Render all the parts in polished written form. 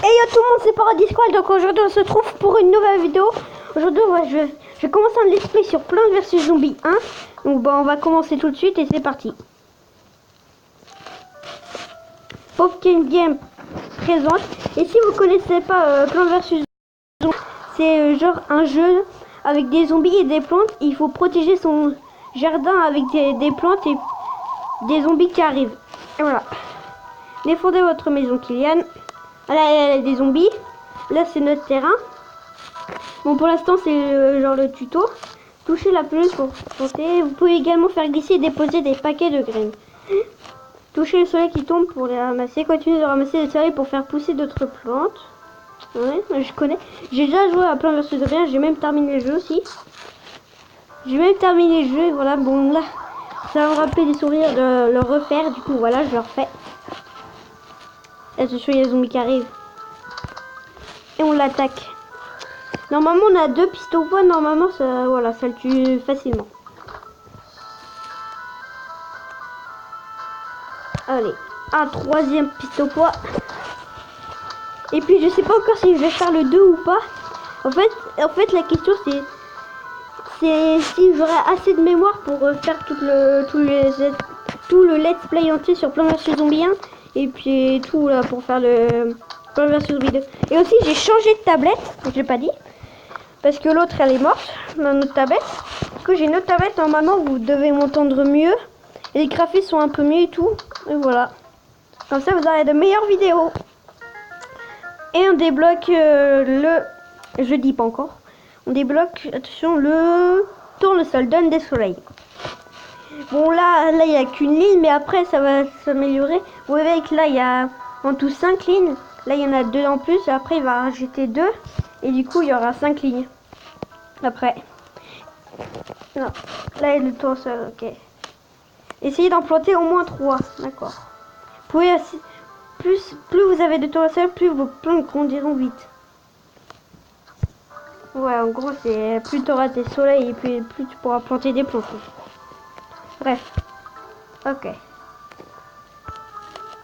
yo tout le monde, c'est Paradis Squad, donc aujourd'hui on se retrouve pour une nouvelle vidéo. Aujourd'hui je vais commencer un let's play sur Plants vs Zombies 1. Donc bon, on va commencer tout de suite et c'est parti. Popkin Game présente. Et si vous connaissez pas Plants vs Zombies, c'est genre un jeu avec des zombies et des plantes. Il faut protéger son jardin avec des plantes et des zombies qui arrivent. Et voilà. Défendez votre maison, Kylian. Là, il y a des zombies. Là, c'est notre terrain. Bon, pour l'instant, c'est genre le tuto. Touchez la pelouse pour planter. Vous pouvez également faire glisser et déposer des paquets de graines. Touchez le soleil qui tombe pour les ramasser. Continuez de ramasser des céréales pour faire pousser d'autres plantes. Ouais, je connais. J'ai déjà joué à Plants vs Zombies. J'ai même terminé le jeu aussi. J'ai même terminé le jeu. Et voilà, bon, là, ça va me rappeler des souvenirs de le refaire. Du coup, voilà, je le refais. Attention, il y a des zombies qui arrivent. Et on l'attaque. Normalement, on a 2 pistes au poids. Normalement, ça, voilà, ça le tue facilement. Allez, un 3e piste au poids. Et puis, je sais pas encore si je vais faire le 2 ou pas. En fait, la question, c'est si j'aurai assez de mémoire pour faire tout le let's play entier sur Plants vs Zombies 1. Et puis tout là pour faire le Plants vs Zombies 2. Et aussi j'ai changé de tablette, je l'ai pas dit. Parce que l'autre elle est morte, notre tablette. Du coup j'ai une autre tablette, normalement vous devez m'entendre mieux. Et les graphismes sont un peu mieux et tout. Et voilà. Comme ça vous aurez de meilleures vidéos. Et on débloque je dis pas encore. On débloque, attention, le tournesol donne des soleils. Bon là il n'y a qu'une ligne, mais après ça va s'améliorer. Vous voyez que là il y a en tout 5 lignes. Là il y en a 2 en plus. Après il va rajouter 2. Et du coup il y aura 5 lignes. Après. Non. Là il y a le tournesol, ok. Essayez d'en planter au moins 3. D'accord. Vous pouvez plus vous avez de tournesol, plus vos plantes grandiront vite. Ouais, en gros c'est plus tu auras des soleils et plus tu pourras planter des plantes. Bref. Ok.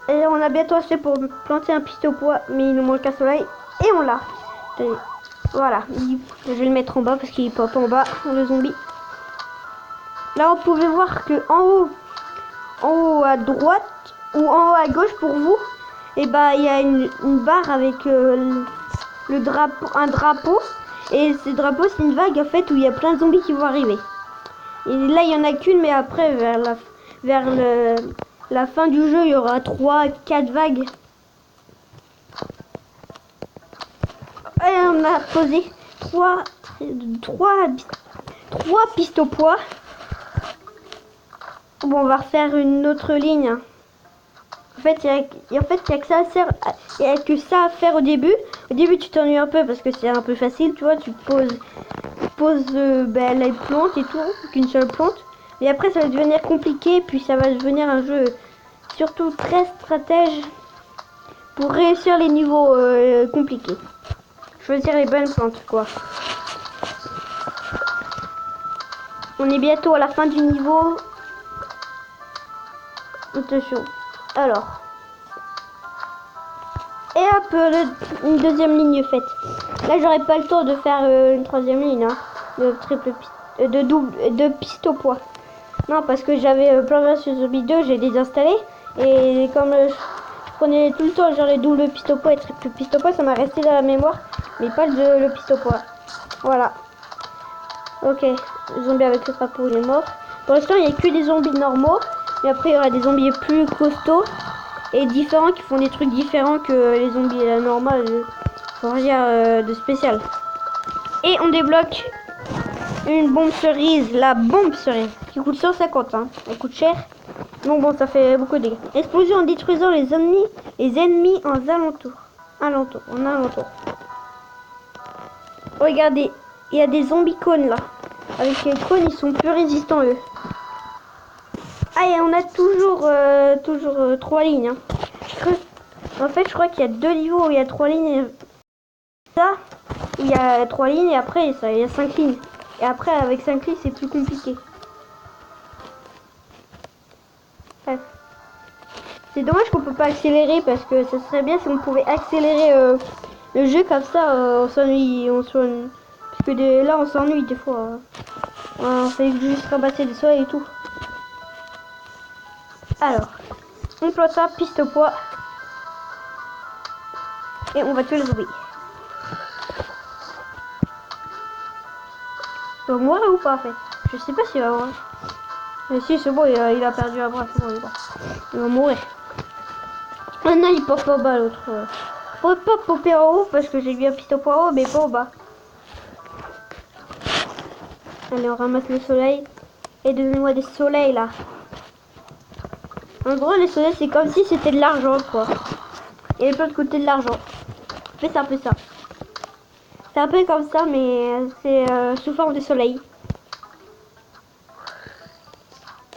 Et on a bientôt assez pour planter un pistil au poids, mais il nous manque un soleil. Et on l'a. Voilà. Je vais le mettre en bas parce qu'il pop en bas, le zombie. Là, vous pouvez voir que en haut à droite ou en haut à gauche pour vous, et bah il y a une barre avec le drapeau, un drapeau. Et ce drapeau, c'est une vague en fait où il y a plein de zombies qui vont arriver. Et là, il y en a qu'une, mais après vers la fin du jeu, il y aura 3-4 vagues. Et on a posé 3 pistes au poids. Bon, on va refaire une autre ligne. En fait, il y a que ça à faire. Il y a que ça à faire au début. Au début, tu t'ennuies un peu parce que c'est un peu facile, tu vois. Tu poses les plantes et tout, qu'une seule plante. Et après, ça va devenir compliqué, puis ça va devenir un jeu surtout très stratège pour réussir les niveaux compliqués. Choisir les bonnes plantes, quoi. On est bientôt à la fin du niveau. Attention. Alors. Et hop, une 2e ligne faite. Là, j'aurais pas le temps de faire une 3e ligne, hein, de piste au poids. Non, parce que j'avais Plants vs Zombies 2, j'ai désinstallé. Et comme je prenais tout le temps genre les doubles pistes au poids et triple piste au poids, ça m'a resté dans la mémoire. Mais pas le piste au poids. Voilà. Ok, le zombie avec le drapeau, il est mort. Pour l'instant, il n'y a que des zombies normaux. Mais après, il y aura des zombies plus costauds et différents qui font des trucs différents que les zombies normaux. Faut rien de spécial. Et on débloque une bombe cerise, la bombe cerise, qui coûte 150, hein. Elle coûte cher. Donc bon, ça fait beaucoup de dégâts. Explosion en détruisant les ennemis en alentour. En alentour. Regardez, il y a des zombies cônes là. Avec les cônes, ils sont plus résistants eux. Ah, et on a toujours 3 lignes. Hein. En fait, je crois qu'il y a 2 niveaux où il y a 3 lignes. Ça, il y a 3 lignes et après, il y a 5 lignes. Et après, avec 5 lignes, c'est plus compliqué. Bref. C'est dommage qu'on peut pas accélérer parce que ça serait bien si on pouvait accélérer le jeu comme ça. On s'ennuie, parce que là on s'ennuie des fois. On fait juste ramasser des soleils et tout. Alors, on plante ça, piste au poids. Et on va tuer les zombies. Il va mourir ou pas en fait? Je sais pas s'il va mourir. Mais si, c'est bon, il a perdu un bras, c'est bon, il va mourir. Maintenant il pop en bas l'autre. Faut pas popper en haut parce que j'ai bien piste au poids en haut, mais pas en bas. Allez, on ramasse le soleil. Et donnez-moi des soleils là. En gros, les soleils c'est comme si c'était de l'argent quoi. Il y a plein de côté de l'argent. C'est un peu ça. C'est un peu comme ça, mais c'est sous forme de soleil.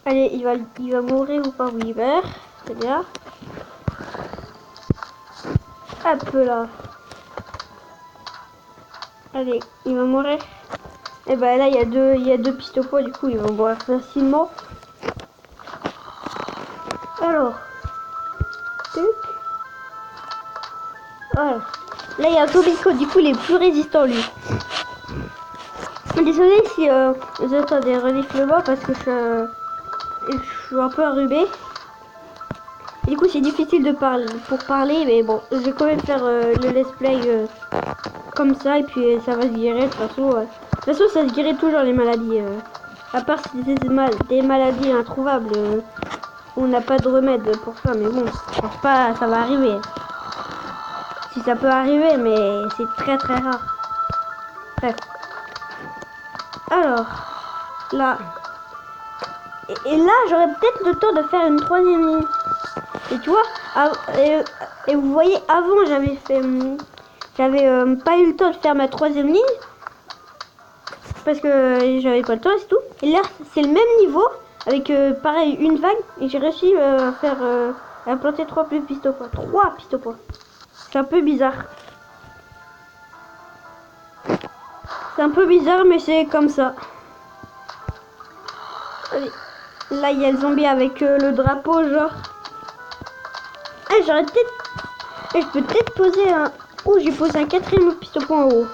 Allez, il va mourir ou pas? Oui, il meurt. C'est bien. Hop là. Allez, il va mourir. Et ben là, il y a deux pistes au poids, du coup, il va mourir facilement. Alors. Voilà. Là, il y a un zombie, du coup, il est plus résistant, lui. Désolé si vous entendez reniflement parce que je suis un peu enrhumé. Du coup, c'est difficile de parler, mais bon, je vais quand même faire le let's play comme ça, et puis ça va se guérir. De toute façon, ça se guérit toujours les maladies. À part si c'est des maladies introuvables, on n'a pas de remède pour ça, mais bon, je pense pas ça va arriver. Si ça peut arriver, mais c'est très très rare. Bref. Alors, là. Et là, j'aurais peut-être le temps de faire une troisième ligne. Et tu vois, et vous voyez, avant, j'avais pas eu le temps de faire ma troisième ligne. Parce que j'avais pas le temps et c'est tout. Et là, c'est le même niveau, avec pareil, une vague. Et j'ai réussi à planter 3 pistes au poids. 3 pistes au poids. C'est un peu bizarre. C'est un peu bizarre, mais c'est comme ça. Allez. Là, il y a le zombie avec le drapeau, genre. Ah, j'aurais peut-être... Je peux peut-être poser un... Oh, j'ai posé un 4ème piste au point en haut.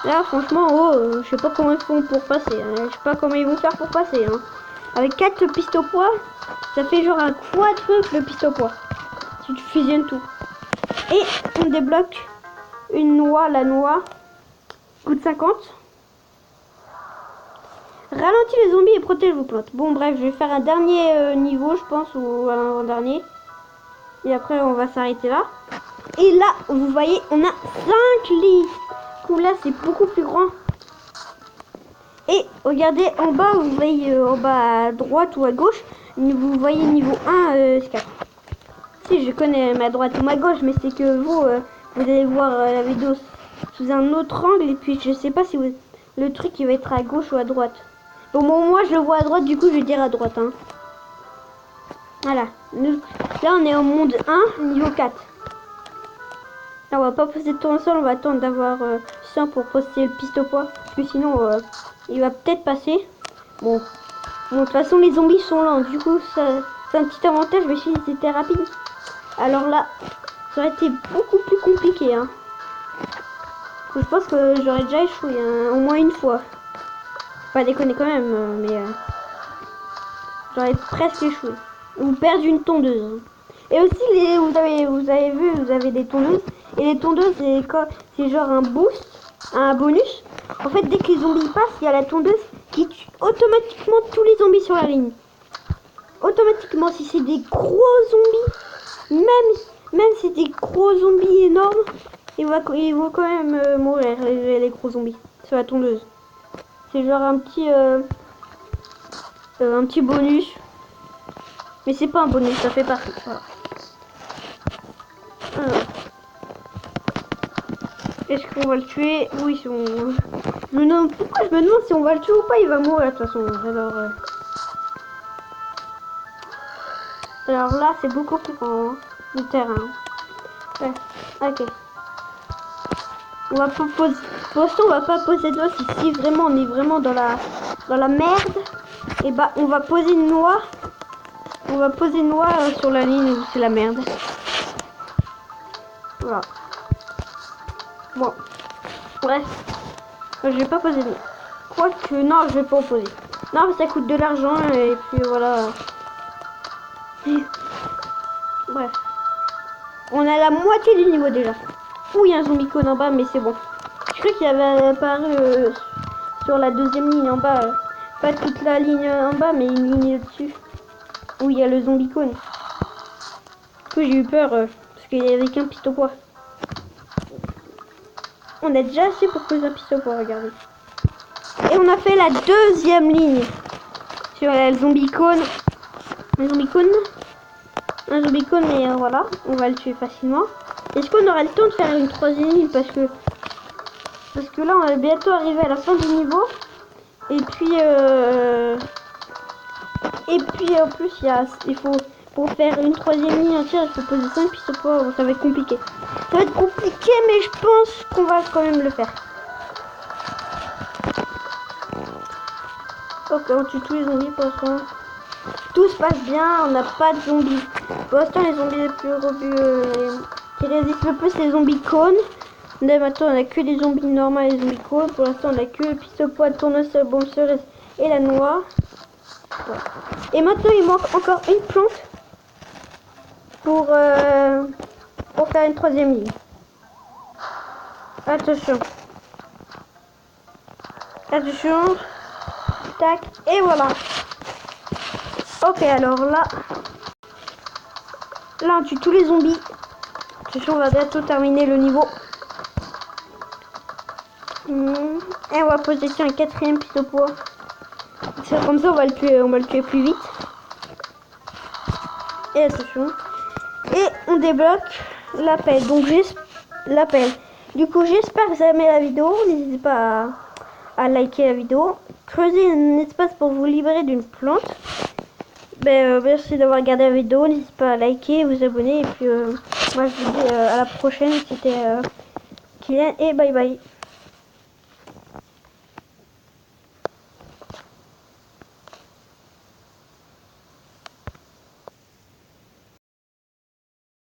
Là, franchement, en haut, je sais pas comment ils font pour passer. Hein. Je sais pas comment ils vont faire pour passer. Hein. Avec 4 pistes au poids, ça fait genre un quadruple piste au poids. Si tu fusionnes tout. Et on débloque une noix. La noix coûte 50. Ralentit les zombies et protège vos plantes. Bon, bref, je vais faire un dernier niveau, je pense, ou un avant-dernier. Et après, on va s'arrêter là. Et là, vous voyez, on a 5 lits. Du coup, là, c'est beaucoup plus grand. Et regardez en bas, vous voyez en bas à droite ou à gauche, vous voyez niveau 1, c'est 4. Si, je connais ma droite ou ma gauche, mais c'est que vous allez voir la vidéo sous un autre angle. Et puis, je sais pas si le truc il va être à gauche ou à droite. Bon, moi, je le vois à droite, du coup, je vais dire à droite. Hein. Voilà. Là, on est au monde 1, niveau 4. Là, on va pas poser de tournesol, on va attendre d'avoir 100 pour poster le piste au poids. Parce que sinon, il va peut-être passer. Bon, de toute façon, les zombies sont lents. Du coup, c'est un petit avantage, mais si c'était rapide. Alors là, ça aurait été beaucoup plus compliqué. Hein. Je pense que j'aurais déjà échoué hein, au moins une fois. Pas déconner quand même, mais j'aurais presque échoué. Ou perdu une tondeuse. Et aussi, vous avez vu, vous avez des tondeuses. Et les tondeuses, c'est genre un boost, un bonus. En fait, dès que les zombies passent, il y a la tondeuse qui tue automatiquement tous les zombies sur la ligne. Automatiquement, si c'est des gros zombies, même si c'est des gros zombies énormes, ils vont quand même mourir, les gros zombies, sur la tondeuse. C'est genre un petit bonus. Mais c'est pas un bonus, ça fait partie. Voilà. Est-ce qu'on va le tuer? Oui, si on... Pourquoi je me demande si on va le tuer ou pas? Il va mourir de toute façon. Alors là, c'est beaucoup plus grand hein, le terrain. Ouais. Ok. On va pas poser... Pour l'instant, on va pas poser de noix. Si vraiment on est vraiment dans la merde, et bah on va poser une noix. On va poser noir sur la ligne où c'est la merde. Voilà. Bon. Bref. Je vais pas poser noir. Quoique, non, je vais pas en poser. Non, mais ça coûte de l'argent et puis voilà. Bref. On a la moitié du niveau déjà. Ouh, il y a un zombie cone en bas, mais c'est bon. Je crois qu'il avait apparu sur la deuxième ligne en bas. Pas toute la ligne en bas, mais une ligne au-dessus. Où il y a le zombie cone. Du coup, j'ai eu peur parce qu'il y avait qu'un piste au poids. On a déjà assez pour poser un piste au poids, regardez. Et on a fait la deuxième ligne sur le zombie cone. Un zombie cone. Un zombie cone, mais voilà, on va le tuer facilement. Est-ce qu'on aura le temps de faire une troisième ligne parce que là, on va bientôt arriver à la fin du niveau. Et puis en plus, il faut, pour faire une troisième ligne entière, il faut poser 5 pistes au poids. Ça va être compliqué. Ça va être compliqué, mais je pense qu'on va quand même le faire. Ok, on tue tous les zombies pour l'instant. Tout se passe bien, on n'a pas de zombies. Pour l'instant, les zombies les plus qui résistent le plus, c'est les zombies cônes. Là, maintenant, on a que des zombies normaux et les zombies cônes. Pour l'instant, on a que le piste au poids, tournesol, bombe cerise et la noix. Voilà. Et maintenant, il manque encore une plante pour faire une troisième ligne. Attention. Attention. Tac. Et voilà. Ok, alors là, on tue tous les zombies. Attention, on va bientôt terminer le niveau. Et on va poser un quatrième piste au poids. Comme ça, on va le tuer plus vite. Et attention. Et on débloque l'appel. Donc, l'appel. Du coup, j'espère que vous avez aimé la vidéo. N'hésitez pas à liker la vidéo. Creusez un espace pour vous libérer d'une plante. Merci d'avoir regardé la vidéo. N'hésitez pas à liker, vous abonner. Et puis, moi, je vous dis à la prochaine. C'était Kylian et bye bye.